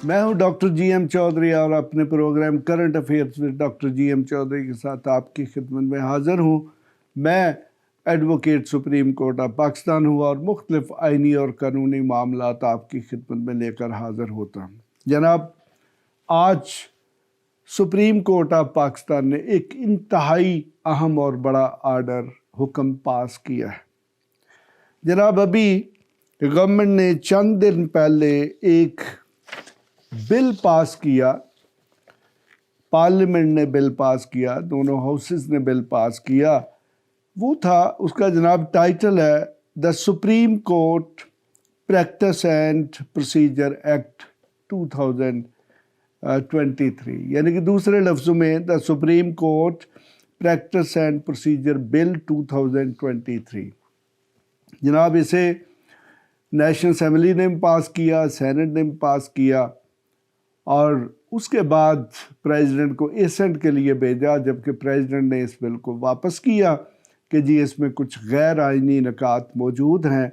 میں ہوں doctor G M Chaudhry اور اپنے پروگرام کرنٹ افیئرز میں ڈاکٹر جی ایم چودھری کے ساتھ آپ کی خدمت میں حاضر ہوں۔ میں advocate supreme court of Pakistan ہوں اور مختلف آئینی اور قانونی معاملات آپ کی خدمت میں لے کر حاضر ہوتا ہوں۔ جناب، آج سپریم کورٹ آف پاکستان نے ایک انتہائی اہم اور بڑا حکم پاس کیا ہے۔ جناب، ابھی گورنمنٹ نے چند دن پہلے ایک بل پاس کیا، پارلیمنٹ نے بل پاس کیا، دونوں ہاؤسز نے بل پاس کیا۔ وہ تھا، اس کا جناب ٹائٹل ہے the supreme court practice and procedure act 2023، یعنی کہ دوسرے لفظوں میں the supreme court practice and procedure bill 2023۔ جناب، اسے نیشنل اسمبلی نے پاس کیا، سینٹ نے پاس کیا اور اس کے بعد پریزیڈنٹ کو ایسنٹ کے لیے بھیجا، جبکہ پریزیڈنٹ نے اس بل کو واپس کیا کہ جی اس میں کچھ غیر آئینی نکات موجود ہیں،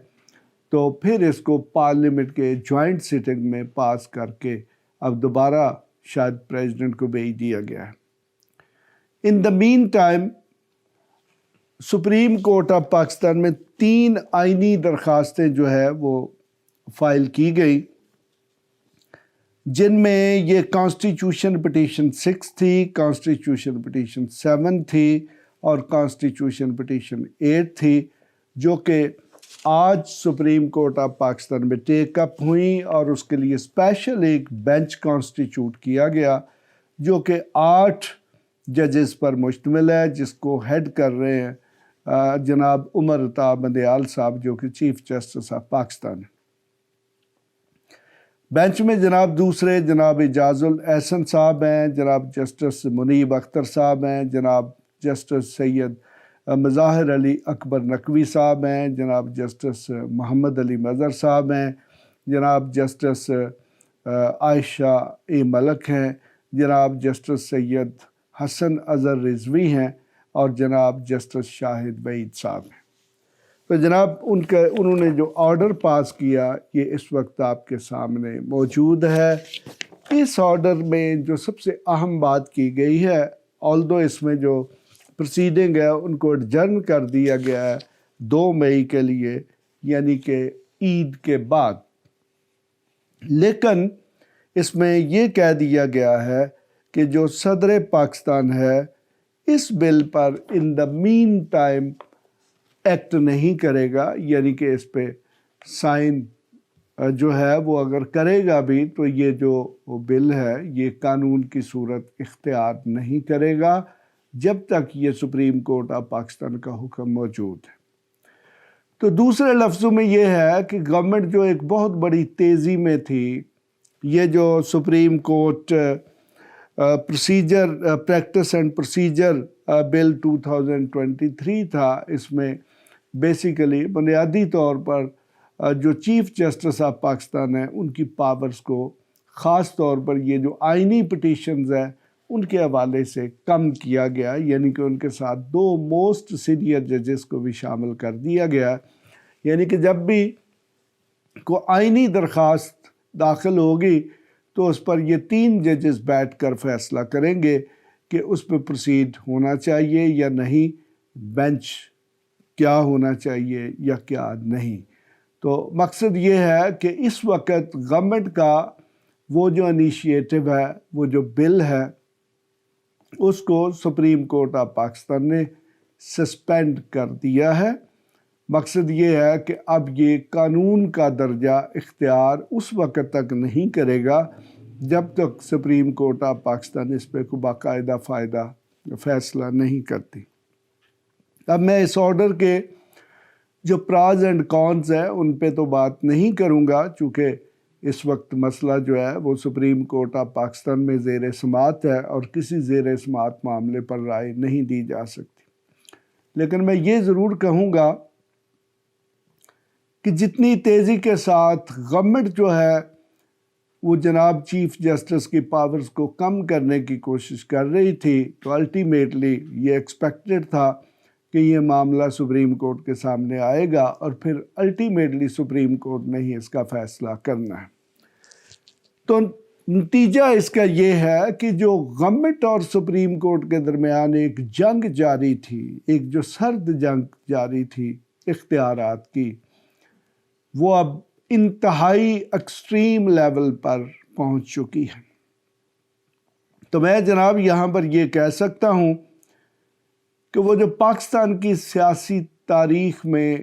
تو پھر اس کو پارلیمنٹ کے جوائنٹ سٹنگ میں پاس کر کے اب دوبارہ شاید پریزیڈنٹ کو بھیج دیا گیا ہے۔ In the meantime supreme court of Pakistan میں 3 آئینی درخواستیں جو ہے وہ فائل کی گئی، جن میں یہ کانسٹیٹیوشن پٹیشن 6 تھی، کانسٹیٹیوشن پٹیشن 7 تھی اور کانسٹیٹیوشن پٹیشن 8 تھی، جو کہ آج سپریم کورٹ آف پاکستان میں ٹیک اپ ہوئیں اور اس کے لیے اسپیشل ایک بینچ کانسٹیٹیوٹ کیا گیا جو کہ 8 ججز پر مشتمل ہے، جس کو ہیڈ کر رہے ہیں جناب عمر عطا بندیال صاحب، جو کہ چیف جسٹس آف پاکستان ہیں۔ بینچ میں جناب دوسرے جناب اعجاز الاحسن صاحب ہیں، جناب جسٹس منیب اختر صاحب ہیں، جناب جسٹس سید مظاہر علی اکبر نقوی صاحب ہیں، جناب جسٹس محمد علی مظہر صاحب ہیں، جناب جسٹس عائشہ اے ملک ہیں، جناب جسٹس سید حسن اظہر رضوی ہیں اور جناب جسٹس شاہد وحید صاحب ہیں۔ تو جناب انہوں نے جو آرڈر پاس کیا یہ اس وقت آپ کے سامنے موجود ہے۔ اس آرڈر میں جو سب سے اہم بات کی گئی ہے، آلدو اس میں جو پروسیڈنگ ہے ان کو ایڈجرن کر دیا گیا ہے 2 مئی کے لیے، یعنی کہ عید کے بعد، لیکن اس میں یہ کہہ دیا گیا ہے کہ جو صدر پاکستان ہے اس بل پر ان دا مین ٹائم ایکٹ نہیں کرے گا، یعنی کہ اس پہ سائن جو ہے وہ اگر کرے گا بھی تو یہ جو بل ہے یہ قانون کی صورت اختیار نہیں کرے گا جب تک یہ سپریم کورٹ آف پاکستان کا حکم موجود ہے۔ تو دوسرے لفظوں میں یہ ہے کہ گورنمنٹ جو ایک بہت بڑی تیزی میں تھی، یہ جو supreme court practice and procedure bill 2023 تھا، اس میں بیسیکلی بنیادی طور پر جو چیف جسٹس آف پاکستان ہیں ان کی پاورز کو خاص طور پر یہ جو آئینی پٹیشنز ہیں ان کے حوالے سے کم کیا گیا، یعنی کہ ان کے ساتھ 2 موسٹ سینئر ججز کو بھی شامل کر دیا گیا، یعنی کہ جب بھی کوئی آئینی درخواست داخل ہوگی تو اس پر یہ 3 ججز بیٹھ کر فیصلہ کریں گے کہ اس پہ پروسیڈ ہونا چاہیے یا نہیں، بینچ کیا ہونا چاہیے یا کیا نہیں۔ تو مقصد یہ ہے کہ اس وقت گورنمنٹ کا وہ جو انیشیٹو ہے، وہ جو بل ہے، اس کو سپریم کورٹ آف پاکستان نے سسپینڈ کر دیا ہے۔ مقصد یہ ہے کہ اب یہ قانون کا درجہ اختیار اس وقت تک نہیں کرے گا جب تک سپریم کورٹ آف پاکستان اس پہ کوئی باقاعدہ فیصلہ نہیں کرتی۔ اب میں اس آرڈر کے جو پراز اینڈ کونز ہیں ان پہ تو بات نہیں کروں گا، چونکہ اس وقت مسئلہ جو ہے وہ سپریم کورٹ آف پاکستان میں زیر سماعت ہے اور کسی زیر سماعت معاملے پر رائے نہیں دی جا سکتی۔ لیکن میں یہ ضرور کہوں گا کہ جتنی تیزی کے ساتھ گورنمنٹ جو ہے وہ جناب چیف جسٹس کی پاورز کو کم کرنے کی کوشش کر رہی تھی، تو الٹیمیٹلی یہ ایکسپیکٹڈ تھا کہ یہ معاملہ سپریم کورٹ کے سامنے آئے گا اور پھر الٹیمیٹلی سپریم کورٹ نے ہی اس کا فیصلہ کرنا ہے۔ تو نتیجہ اس کا یہ ہے کہ جو گورنمنٹ اور سپریم کورٹ کے درمیان ایک جنگ جاری تھی، ایک جو سرد جنگ جاری تھی اختیارات کی، وہ اب انتہائی ایکسٹریم لیول پر پہنچ چکی ہے۔ تو میں جناب یہاں پر یہ کہہ سکتا ہوں کہ وہ جو پاکستان کی سیاسی تاریخ میں،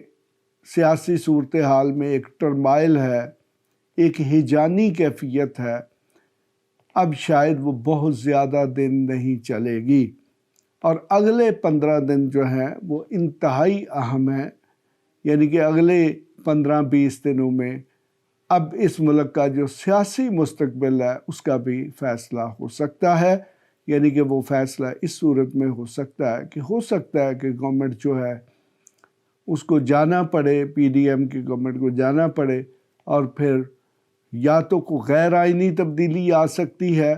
سیاسی صورتحال میں ایک ٹرمائل ہے، ایک ہیجانی کیفیت ہے، اب شاید وہ بہت زیادہ دن نہیں چلے گی، اور اگلے 15 دن جو ہیں وہ انتہائی اہم ہیں۔ یعنی کہ اگلے 15-20 دنوں میں اب اس ملک کا جو سیاسی مستقبل ہے اس کا بھی فیصلہ ہو سکتا ہے۔ یعنی کہ وہ فیصلہ اس صورت میں ہو سکتا ہے کہ گورنمنٹ جو ہے اس کو جانا پڑے، پی ڈی ایم کی گورنمنٹ کو جانا پڑے، اور پھر یا تو کوئی غیر آئینی تبدیلی آ سکتی ہے،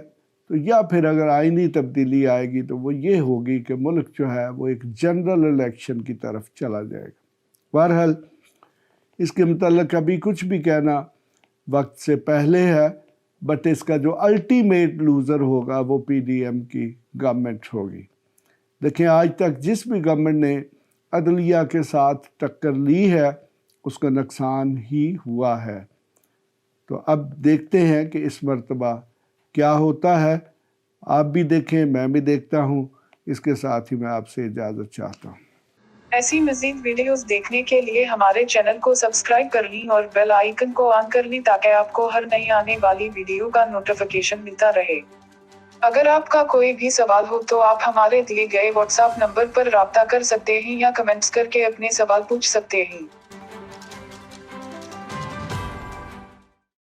تو یا پھر اگر آئینی تبدیلی آئے گی تو وہ یہ ہوگی کہ ملک جو ہے وہ ایک جنرل الیکشن کی طرف چلا جائے گا۔ بہرحال اس کے متعلق ابھی کچھ بھی کہنا وقت سے پہلے ہے، بٹ اس کا جو الٹیمیٹ لوزر ہوگا وہ پی ڈی ایم کی گورنمنٹ ہوگی۔ دیکھیں آج تک جس بھی گورنمنٹ نے عدلیہ کے ساتھ ٹکر لی ہے اس کا نقصان ہی ہوا ہے۔ تو اب دیکھتے ہیں کہ اس مرتبہ کیا ہوتا ہے۔ آپ بھی دیکھیں، میں بھی دیکھتا ہوں۔ اس کے ساتھ ہی میں آپ سے اجازت چاہتا ہوں۔ ایسی مزید ویڈیوز دیکھنے کے لیے ہمارے چینل کو سبسکرائب کر لیں اور بیل آئیکن کو آن کر لیں تاکہ آپ کو ہر نئی آنے والی ویڈیو کا نوٹیفیکیشن ملتا رہے۔ اگر آپ کا کوئی بھی سوال ہو تو آپ ہمارے دیے گئے واٹس ایپ نمبر پر رابطہ کر سکتے ہیں یا کمنٹس کر کے اپنے سوال پوچھ سکتے ہیں۔